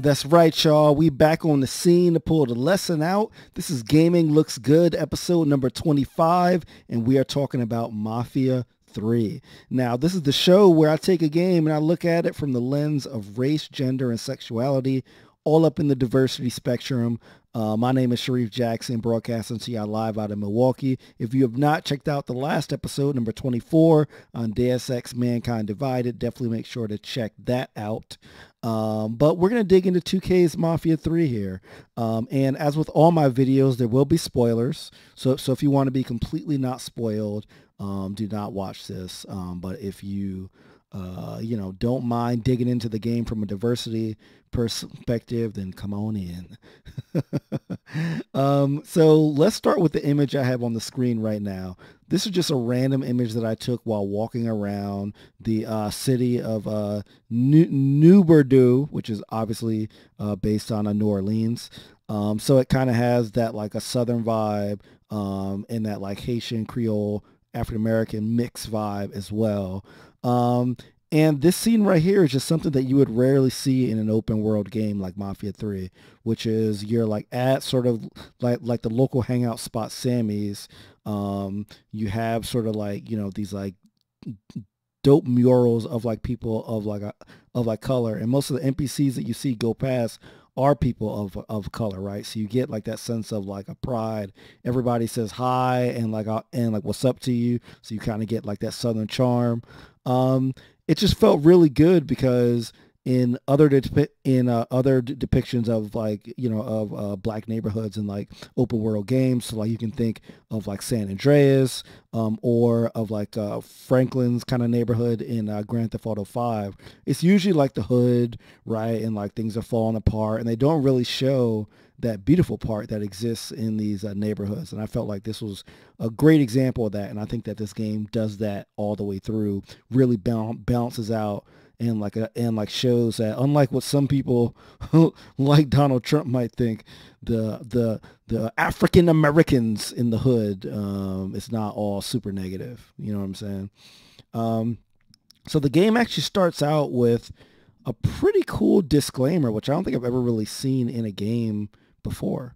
That's right, y'all. We back on the scene to pull the lesson out. This is Gaming Looks Good, episode number 25, and we are talking about Mafia 3. Now, this is the show where I take a game and I look at it from the lens of race, gender, and sexuality, all up in the diversity spectrum. My name is Sharif Jackson, broadcasting to y'all live out of Milwaukee. If you have not checked out the last episode, number 24, on Deus Ex Mankind Divided, definitely make sure to check that out. But we're going to dig into 2K's Mafia 3 here. And as with all my videos, there will be spoilers. So if you want to be completely not spoiled, do not watch this. But if you don't mind digging into the game from a diversity perspective, then come on in. So let's start with the image I have on the screen right now. This is just a random image that I took while walking around the city of New Bordeaux, which is obviously based on New Orleans. So it kind of has that like a southern vibe and that like Haitian Creole African-American mix vibe as well. And this scene right here is just something that you would rarely see in an open world game like Mafia 3, which is you're like at sort of like the local hangout spot Sammy's. You have sort of like, these like dope murals of like people of like color, and most of the NPCs that you see go past are people of color, right? So you get like that sense of like a pride. Everybody says hi and like what's up to you. So you kind of get like that southern charm. It just felt really good because in other depictions of like of black neighborhoods and like open world games, so like you can think of like San Andreas or of like Franklin's kind of neighborhood in Grand Theft Auto 5. It's usually like the hood, right, and like things are falling apart, and they don't really show that beautiful part that exists in these neighborhoods. And I felt like this was a great example of that, and I think that this game does that all the way through, really balances out and like shows that, unlike what some people like Donald Trump might think, the African Americans in the hood, it's not all super negative. You know what I'm saying? So the game actually starts out with a pretty cool disclaimer, which I don't think I've ever really seen in a game before.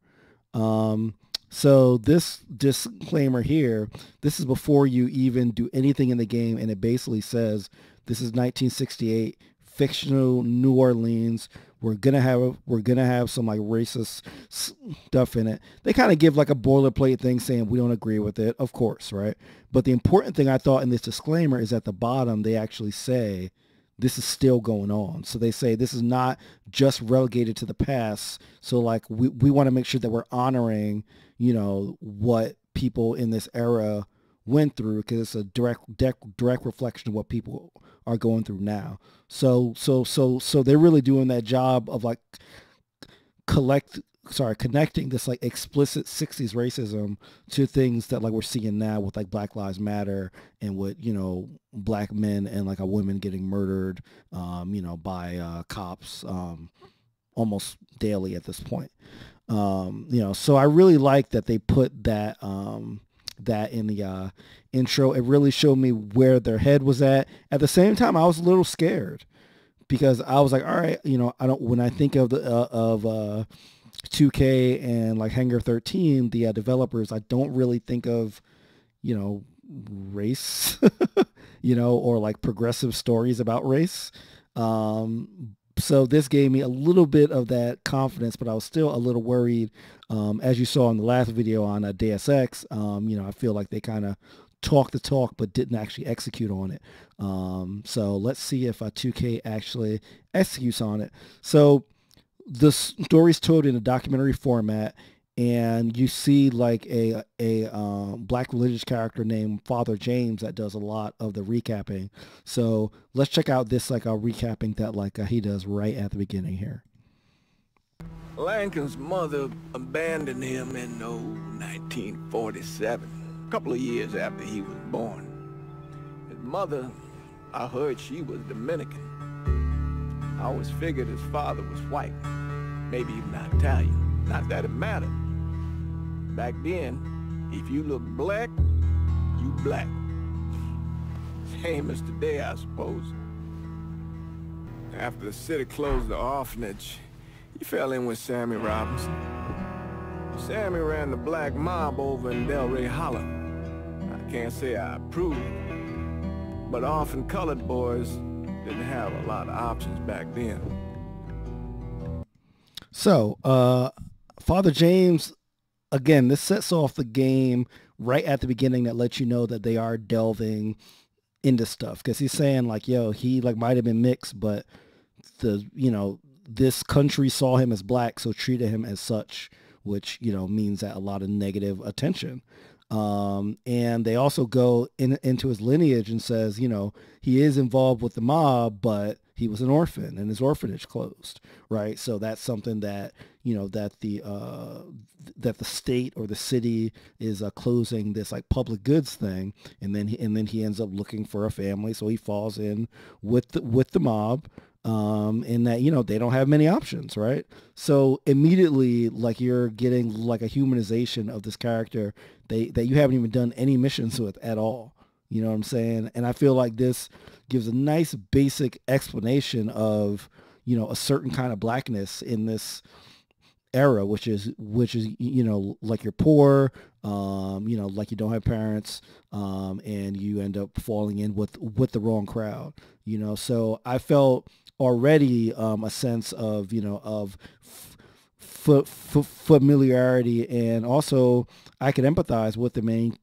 So this disclaimer here, this is before you even do anything in the game, and it basically says this is 1968 fictional New Orleans. We're gonna have some like racist stuff in it. They kind of give like a boilerplate thing saying we don't agree with it, of course, right? But the important thing I thought in this disclaimer is at the bottom they actually say this is still going on. So they say this is not just relegated to the past. So like we want to make sure that we're honoring, what people in this era went through, because it's a direct reflection of what people are going through now. So they're really doing that job of like connecting this like explicit 60s racism to things that like we're seeing now with like Black Lives Matter and with, black men and like a women getting murdered, by cops almost daily at this point. So I really like that they put that that in the intro. It really showed me where their head was at. At the same time, I was a little scared because I was like, all right, when I think of the 2K and like Hangar 13, the developers, I don't really think of, race, or like progressive stories about race. So this gave me a little bit of that confidence, but I was still a little worried. As you saw in the last video on Deus Ex, I feel like they kind of talked the talk, but didn't actually execute on it. So let's see if 2K actually executes on it. So the story's told in a documentary format, and you see like a black religious character named Father James that does a lot of the recapping. So let's check out this like a recapping that like he does right at the beginning here. Lankin's mother abandoned him in 1947, a couple of years after he was born. His mother, I heard she was Dominican. I always figured his father was white, maybe even Italian. Not that it mattered. Back then, if you look black, you black. Same as today, I suppose. After the city closed the orphanage, He fell in with Sammy Robinson. Sammy ran the black mob over in Delray Hollow. I can't say I approve, but often colored boys didn't have a lot of options back then. So, Father James, again, this sets off the game right at the beginning that lets you know that they are delving into stuff, because he's saying like, yo, he like might have been mixed, but this country saw him as black, so treated him as such, which, means that a lot of negative attention. And they also go into his lineage and says, he is involved with the mob, but he was an orphan and his orphanage closed, right? So that's something that, that the state or the city is closing this like public goods thing. And then he ends up looking for a family. So he falls in with the mob. In that, they don't have many options, right? So immediately, like, you're getting like a humanization of this character that you haven't even done any missions with at all. You know what I'm saying? And I feel like this gives a nice basic explanation of, a certain kind of blackness in this era, which is, like you're poor, like you don't have parents, and you end up falling in with the wrong crowd, So I felt already a sense of, of familiarity, and also I could empathize with the main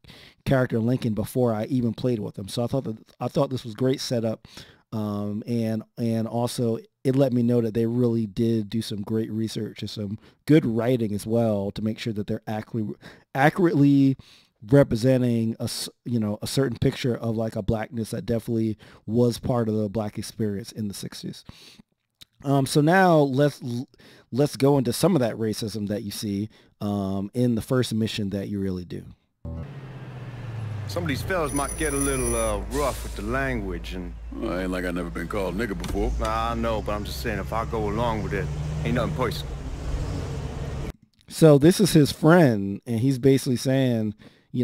character Lincoln before I even played with him. So I thought this was great setup, and also it let me know that they really did do some great research and some good writing as well to make sure that they're accurately representing a certain picture of like a blackness that definitely was part of the black experience in the 60s. So now let's go into some of that racism that you see in the first mission that you really do. Some of these fellas might get a little rough with the language, and well, ain't like I never been called nigga before. Nah, I know, but I'm just saying, if I go along with it, ain't nothing personal. So this is his friend, and he's basically saying,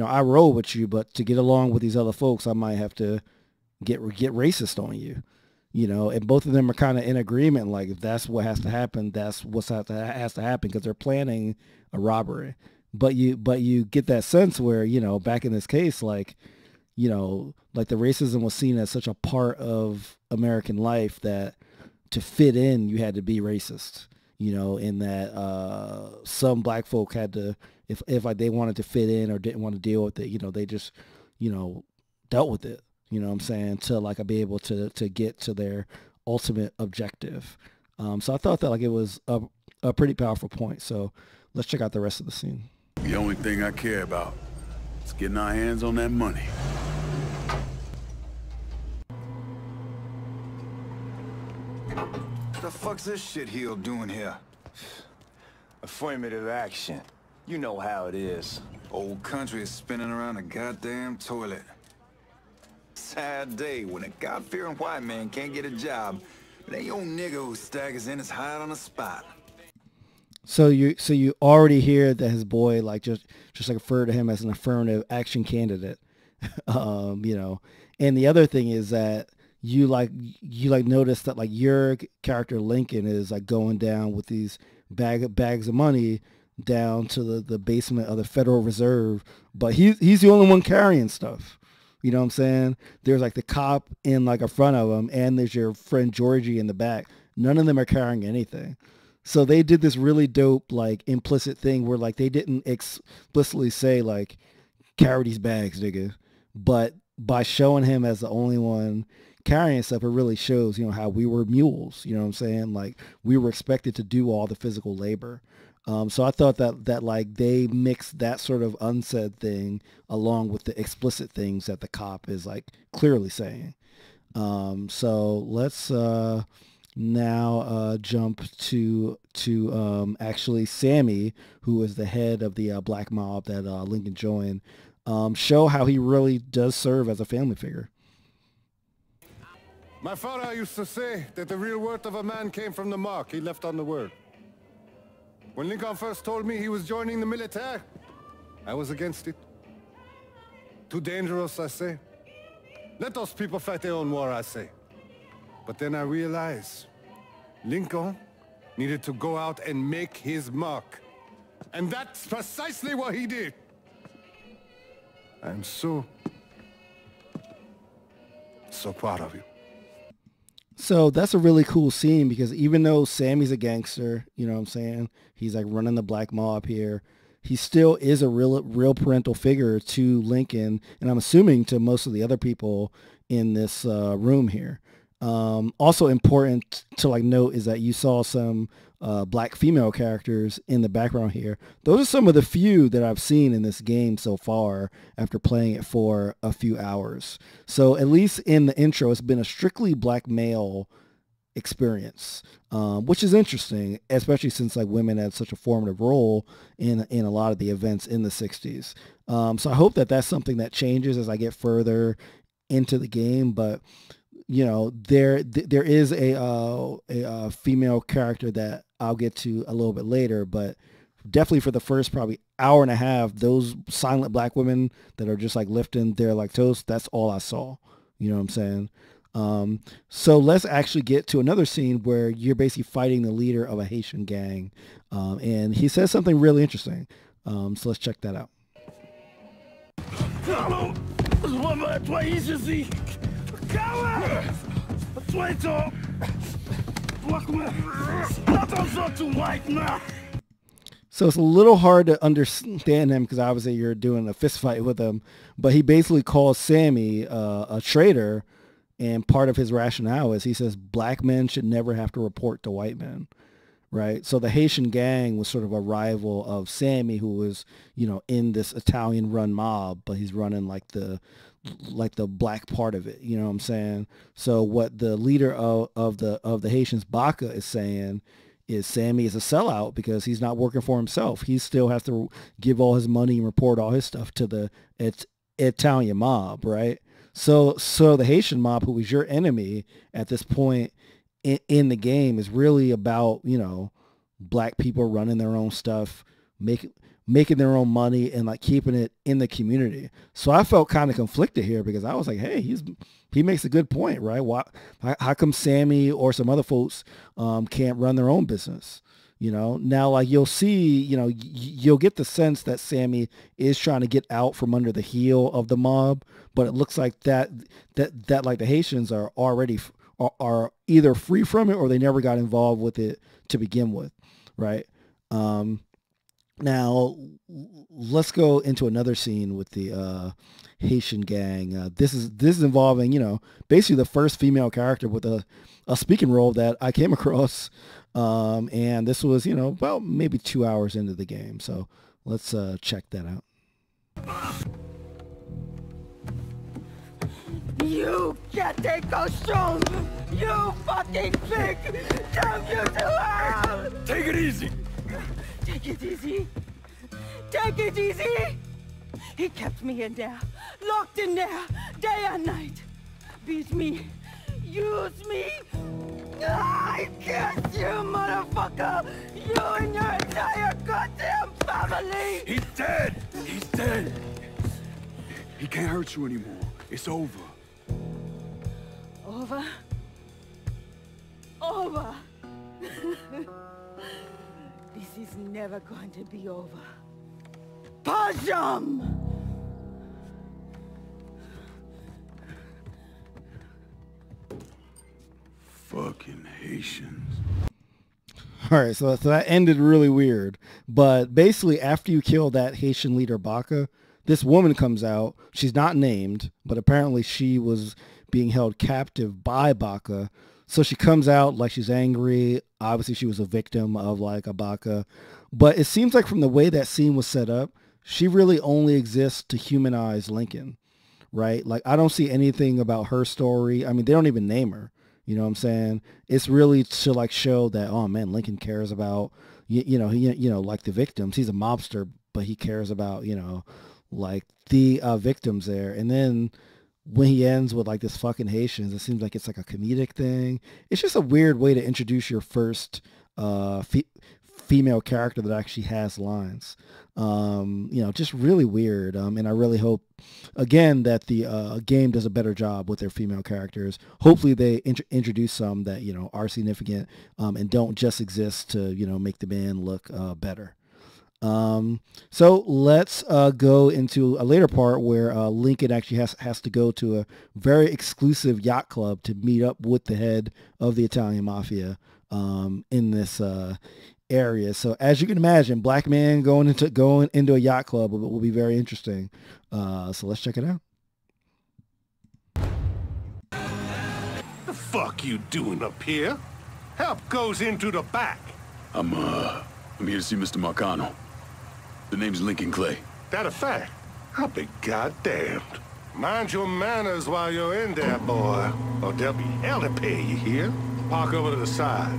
I roll with you, but to get along with these other folks, I might have to get racist on you, and both of them are kind of in agreement. Like, if that's what has to happen, that's what has to happen, because they're planning a robbery. But you get that sense where, back in this case, like, like the racism was seen as such a part of American life that to fit in, you had to be racist, in that some black folk had to, if like they wanted to fit in or didn't want to deal with it, they just, dealt with it, what I'm saying, to like be able to get to their ultimate objective. So I thought that like it was a pretty powerful point. So let's check out the rest of the scene. The only thing I care about is getting our hands on that money. What the fuck's this shitheel doing here? Affirmative action. You know how it is. Old country is spinning around a goddamn toilet. Sad day when a God-fearing white man can't get a job, but ain't old nigga who staggers in his hide on the spot. So you already hear that his boy like just like refer to him as an affirmative action candidate, and the other thing is that you notice that like your character Lincoln is like going down with these bags of money down to the basement of the Federal Reserve, but he's the only one carrying stuff. You know what I'm saying? There's like the cop in like in front of him, and there's your friend Georgie in the back. None of them are carrying anything. So they did this really dope, like, implicit thing where, like, they didn't explicitly say, like, carry these bags, nigga. But by showing him as the only one carrying stuff, it really shows, how we were mules, you know what I'm saying? Like, we were expected to do all the physical labor. So I thought that, like, they mixed that sort of unsaid thing along with the explicit things that the cop is, like, clearly saying. So let's... now jump to actually Sammy, who is the head of the black mob that Lincoln joined, show how he really does serve as a family figure. My father used to say that the real worth of a man came from the mark he left on the word. When Lincoln first told me he was joining the military, I was against it. Too dangerous, I say. Let those people fight their own war, I say. But then I realized, Lincoln needed to go out and make his mark. And that's precisely what he did. I'm so proud of you. So that's a really cool scene because even though Sammy's a gangster, you know what I'm saying? He's like running the black mob here. He still is a real parental figure to Lincoln, and I'm assuming to most of the other people in this room here. Also important to like note is that you saw some black female characters in the background here. Those are some of the few that I've seen in this game so far after playing it for a few hours. So at least in the intro, it's been a strictly black male experience, which is interesting, especially since like women had such a formative role in a lot of the events in the 60s. So I hope that that's something that changes as I get further into the game. But you know, there is a female character that I'll get to a little bit later, but definitely for the first probably hour and a half, those silent black women that are just like lifting their like toast, that's all I saw. You know what I'm saying? So let's actually get to another scene where you're basically fighting the leader of a Haitian gang. And he says something really interesting. So let's check that out. So it's a little hard to understand him because obviously you're doing a fist fight with him, but he basically calls Sammy a traitor, and part of his rationale is he says black men should never have to report to white men, right? So the Haitian gang was sort of a rival of Sammy, who was, you know, in this Italian-run mob, but he's running like the black part of it, you know what I'm saying? So what the leader of the Haitians, Baca, is saying is Sammy is a sellout because he's not working for himself. He still has to give all his money and report all his stuff to the Italian mob, right? So the Haitian mob, who is your enemy at this point in the game, is really about, you know, black people running their own stuff, making their own money and like keeping it in the community. So I felt kind of conflicted here because I was like, hey, he makes a good point, right? How come Sammy or some other folks can't run their own business? You know, now like you'll see, you know, you'll get the sense that Sammy is trying to get out from under the heel of the mob, but it looks like that like the Haitians are already are either free from it or they never got involved with it to begin with, right? Now let's go into another scene with the Haitian gang. This is involving, you know, basically the first female character with a speaking role that I came across. And this was, you know, about maybe 2 hours into the game. So let's check that out. You can't take control! You fucking pig! Damn you to hell! Take it easy! Take it easy! Take it easy! He kept me in there, locked in there, day and night. Beat me, use me. I guess you, motherfucker! You and your entire goddamn family! He's dead! He's dead! He can't hurt you anymore. It's over. Over? Over! This is never going to be over. Pajam! Fucking Haitians. All right, so that ended really weird. But basically, after you kill that Haitian leader, Baca, this woman comes out. She's not named, but apparently she was being held captive by Baca. So she comes out like she's angry. Obviously, she was a victim of like a Baca. But it seems like from the way that scene was set up, she really only exists to humanize Lincoln, right? Like, I don't see anything about her story. I mean, they don't even name her. You know what I'm saying? It's really to like show that, oh man, Lincoln cares about, you know, like the victims. He's a mobster, but he cares about, you know, like the victims there. And then when he ends with like this fucking Haitians, it seems like it's like a comedic thing. It's just a weird way to introduce your first female character that actually has lines. Just really weird. And I really hope, again, that the game does a better job with their female characters. Hopefully they introduce some that, are significant and don't just exist to, make the band look better. So let's go into a later part where Lincoln actually has to go to a very exclusive yacht club to meet up with the head of the Italian mafia in this area. So as you can imagine, black man going into a yacht club will be very interesting. So let's check it out. The fuck you doing up here? Help goes into the back. I'm here to see Mr. Marcano. The name's Lincoln Clay. That a fact? I'll be goddamned. Mind your manners while you're in there, boy, or there'll be hell to pay, you hear? Park over to the side.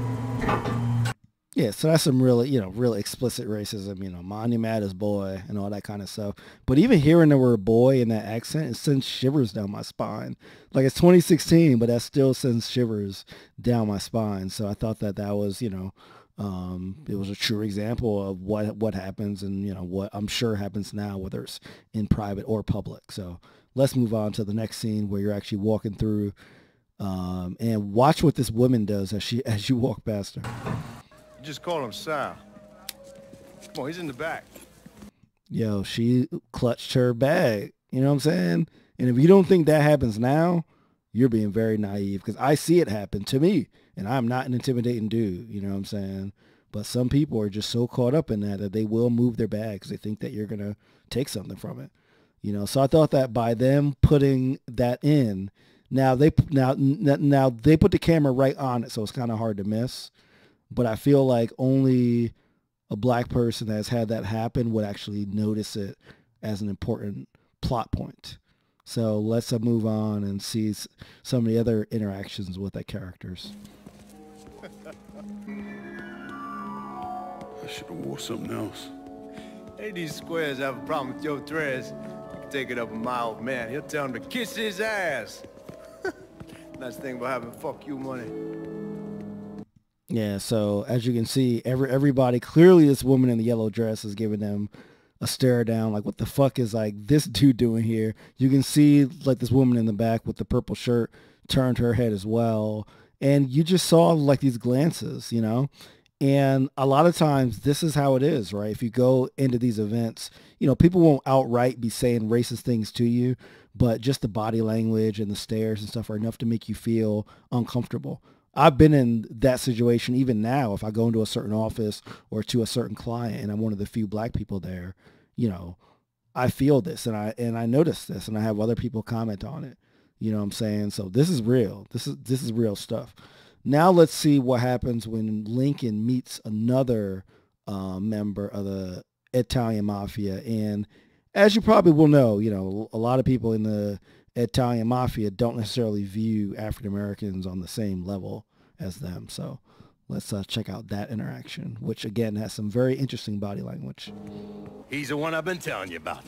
Yeah, so that's some really, really explicit racism, monument is boy and all that kind of stuff. But even hearing the word boy in that accent, it sends shivers down my spine. Like, it's 2016, but that still sends shivers down my spine. So I thought that was, it was a true example of what happens and, what I'm sure happens now, whether it's in private or public. So let's move on to the next scene where you're actually walking through and watch what this woman does as you walk past her. Just call him Sal. Come on, he's in the back. Yo, she clutched her bag. You know what I'm saying? And if you don't think that happens now, you're being very naive, because I see it happen to me, and I'm not an intimidating dude. You know what I'm saying? But some people are just so caught up in that they will move their bag because they think that you're going to take something from it. So I thought that by them putting that in, now they put the camera right on it, so it's kind of hard to miss. But I feel like only a black person that has had that happen would actually notice it as an important plot point. So let's move on and see some of the other interactions with the characters. I should have wore something else. Hey, these squares have a problem with your dress. You can take it up with my old man. He'll tell him to kiss his ass. Nice thing about having fuck you money. Yeah, so as you can see, everybody, clearly this woman in the yellow dress is giving them a stare down, like, what the fuck is this dude doing here? You can see like this woman in the back with the purple shirt turned her head as well, and you just saw like these glances, and a lot of times this is how it is, right? If you go into these events, people won't outright be saying racist things to you, but just the body language and the stares and stuff are enough to make you feel uncomfortable. I've been in that situation even now. If I go into a certain office or to a certain client and I'm one of the few black people there, I feel this and I notice this, and I have other people comment on it. You know what I'm saying? So this is real. This is real stuff. Now let's see what happens when Lincoln meets another member of the Italian mafia. And as you probably will know, a lot of people in the Italian mafia don't necessarily view African Americans on the same level as them. So let's check out that interaction, which again has some very interesting body language. He's the one I've been telling you about.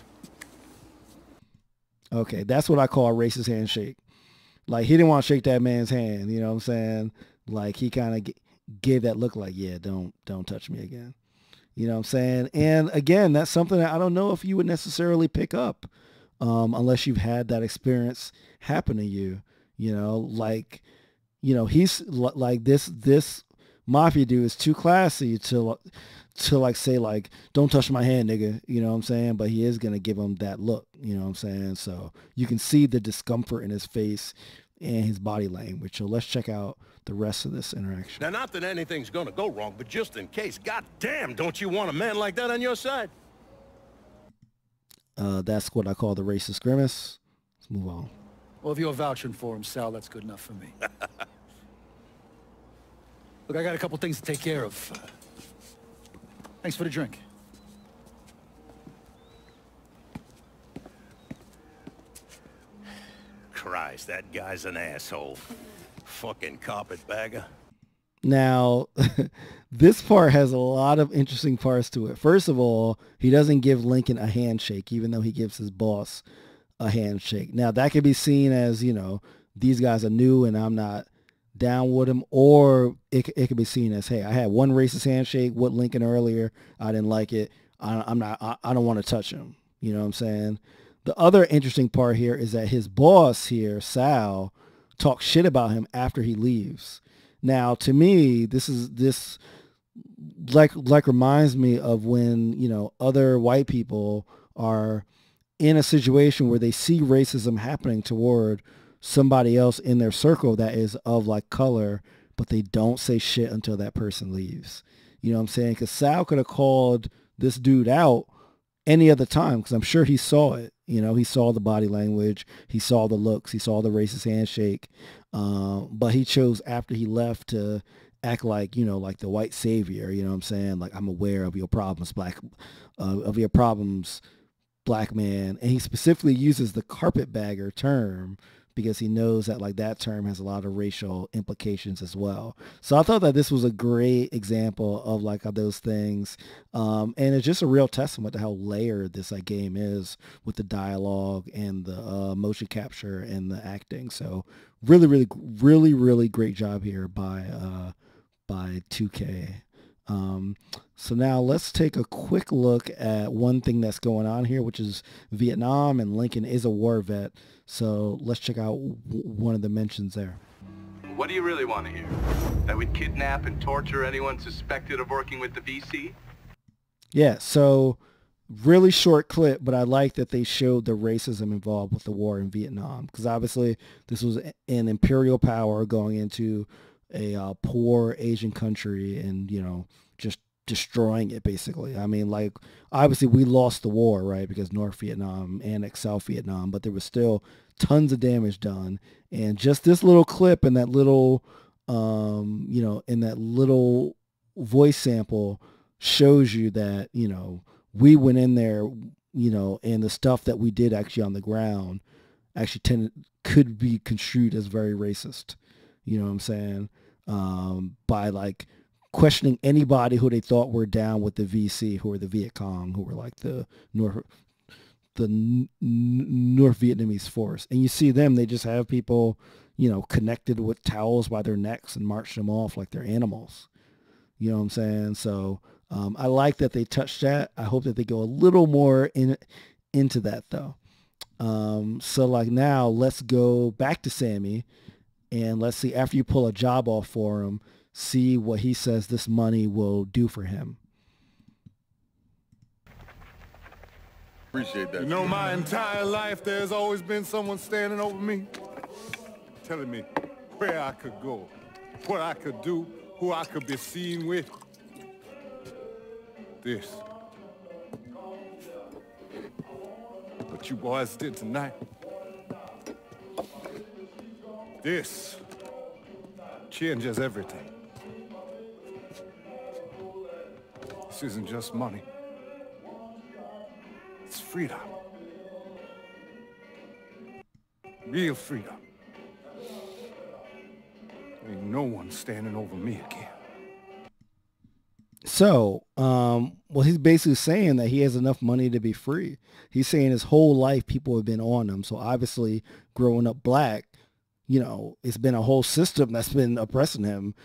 Okay, that's what I call a racist handshake. Like, he didn't want to shake that man's hand, you know what I'm saying? Like, he kind of gave that look like, yeah, don't touch me again. You know what I'm saying? And again, that's something that I don't know if you would necessarily pick up unless you've had that experience happen to you. He's like this mafia dude is too classy to like say like, don't touch my hand, nigga. You know what I'm saying? But he is going to give him that look. You know what I'm saying? So you can see the discomfort in his face and his body language. So let's check out the rest of this interaction. Now, not that anything's gonna go wrong, but just in case, goddamn, don't you want a man like that on your side? That's what I call the racist grimace. Let's move on. Well, if you're vouching for him, Sal, that's good enough for me. Look, I got a couple things to take care of. Thanks for the drink. Christ, that guy's an asshole. Fucking carpetbagger. Now, this part has a lot of interesting parts to it. First of all, he doesn't give Lincoln a handshake, even though he gives his boss a handshake. Now, that could be seen as, these guys are new and I'm not down with him, or it could be seen as, hey, I had one racist handshake with Lincoln earlier. I didn't like it. I don't want to touch him. You know what I'm saying? The other interesting part here is that his boss here, Sal, talks shit about him after he leaves. Now, to me, this reminds me of when, you know, other white people are in a situation where they see racism happening toward somebody else in their circle that is of like color, but they don't say shit until that person leaves. You know what I'm saying? Because Sal could have called this dude out any other time, because I'm sure he saw it. You know, he saw the body language, he saw the looks, he saw the racist handshake, but he chose after he left to act like, you know, like the white savior. You know what I'm saying? Like, I'm aware of your problems, black man. And he specifically uses the carpetbagger term because he knows that like that term has a lot of racial implications as well. So I thought that this was a great example of like of those things. And it's just a real testament to how layered this like game is with the dialogue and the motion capture and the acting. So really great job here by 2K. So now let's take a quick look at one thing that's going on here, which is Vietnam, and Lincoln is a war vet. So let's check out one of the mentions there. What do you really want to hear? That we'd kidnap and torture anyone suspected of working with the VC? Yeah, so really short clip, but I like that they showed the racism involved with the war in Vietnam, because obviously this was an imperial power going into a poor Asian country and, you know, just destroying it basically. I mean, like, obviously we lost the war, right, because North Vietnam annexed South Vietnam, but there was still tons of damage done. And just this little clip and that little, you know, in that little voice sample shows you that, you know, we went in there, you know, and the stuff that we did actually on the ground actually could be construed as very racist. You know what I'm saying? By like questioning anybody who they thought were down with the VC, who were the Viet Cong, who were like the North Vietnamese force. And you see them, they just have people, you know, connected with towels by their necks and march them off like they're animals. You know what I'm saying? So I like that they touched that. I hope that they go a little more into that though. So like now let's go back to Sammy. And let's see, after you pull a job off for him, see what he says this money will do for him. Appreciate that. You know, my entire life there's always been someone standing over me, telling me where I could go, what I could do, who I could be seen with. This. What you boys did tonight. This changes everything. This isn't just money. It's freedom. Real freedom. Ain't no one standing over me again. So, well, he's basically saying that he has enough money to be free. He's saying his whole life people have been on him. So obviously growing up black, you know, it's been a whole system that's been oppressing him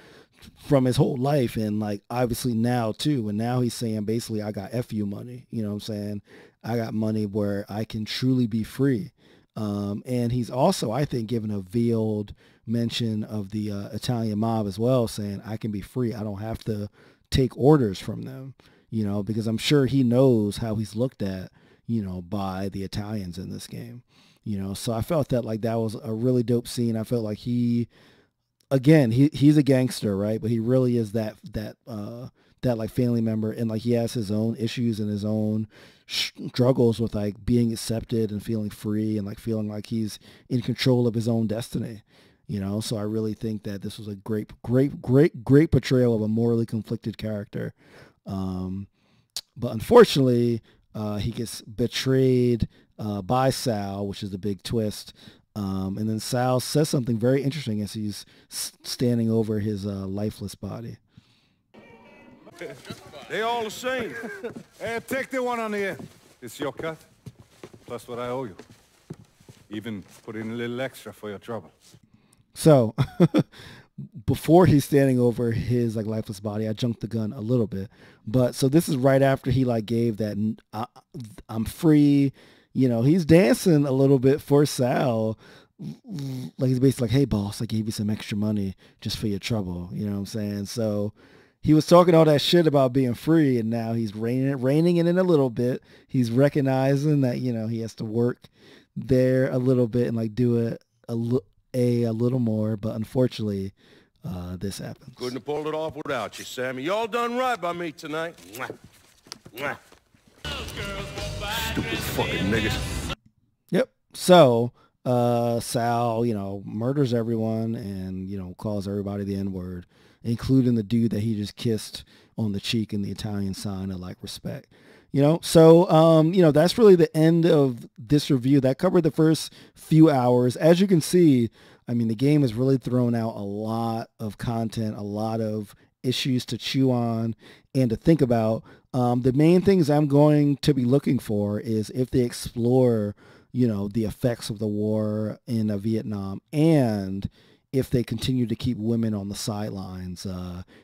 from his whole life. And like, obviously now too. And now he's saying basically, I got FU money, you know what I'm saying? I got money where I can truly be free. And he's also, I think, given a veiled mention of the Italian mob as well, saying I can be free. I don't have to take orders from them, you know, because I'm sure he knows how he's looked at, you know, by the Italians in this game. You know, so I felt that like that was a really dope scene. I felt like he's a gangster, right? But he really is that like family member, and like he has his own issues and his own struggles with like being accepted and feeling free and like feeling like he's in control of his own destiny. You know, so I really think that this was a great portrayal of a morally conflicted character. But unfortunately, he gets betrayed by Sal, which is the big twist. And then Sal says something very interesting as he's standing over his lifeless body. They all the same. Hey, take the one on the end. It's your cut, plus what I owe you. Even put in a little extra for your trouble. So before he's standing over his like lifeless body. I jumped the gun a little bit, but so this is right after he like gave that I'm free. You know, he's dancing a little bit for Sal. Like he's basically like, hey boss, I gave you some extra money just for your trouble. You know what I'm saying? So he was talking all that shit about being free, and now he's reining it in a little bit. He's recognizing that, you know, he has to work there a little bit and like do it a little more. But unfortunately, this happens. Couldn't have pulled it off without you, Sammy. Y'all done right by me tonight. Mwah. Mwah. Stupid fucking niggas. Yep. So Sal, you know, murders everyone and, you know, calls everybody the N-word, including the dude that he just kissed on the cheek in the Italian sign of like respect. You know, so, you know, that's really the end of this review. That covered the first few hours. As you can see, I mean, the game has really thrown out a lot of content, a lot of issues to chew on and to think about. The main things I'm going to be looking for is if they explore, you know, the effects of the war in Vietnam, and if they continue to keep women on the sidelines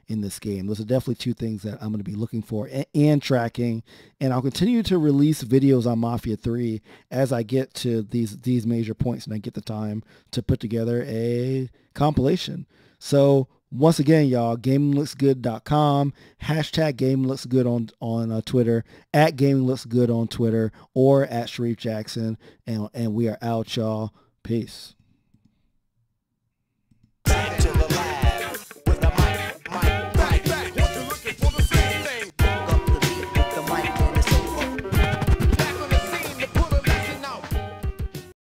in this game. Those are definitely two things that I'm going to be looking for and tracking. And I'll continue to release videos on Mafia 3 as I get to these major points and I get the time to put together a compilation. So once again, y'all, GamingLooksGood.com, hashtag GamingLooksGood on Twitter, at GamingLooksGood on Twitter, or at Sharif Jackson. And we are out, y'all. Peace.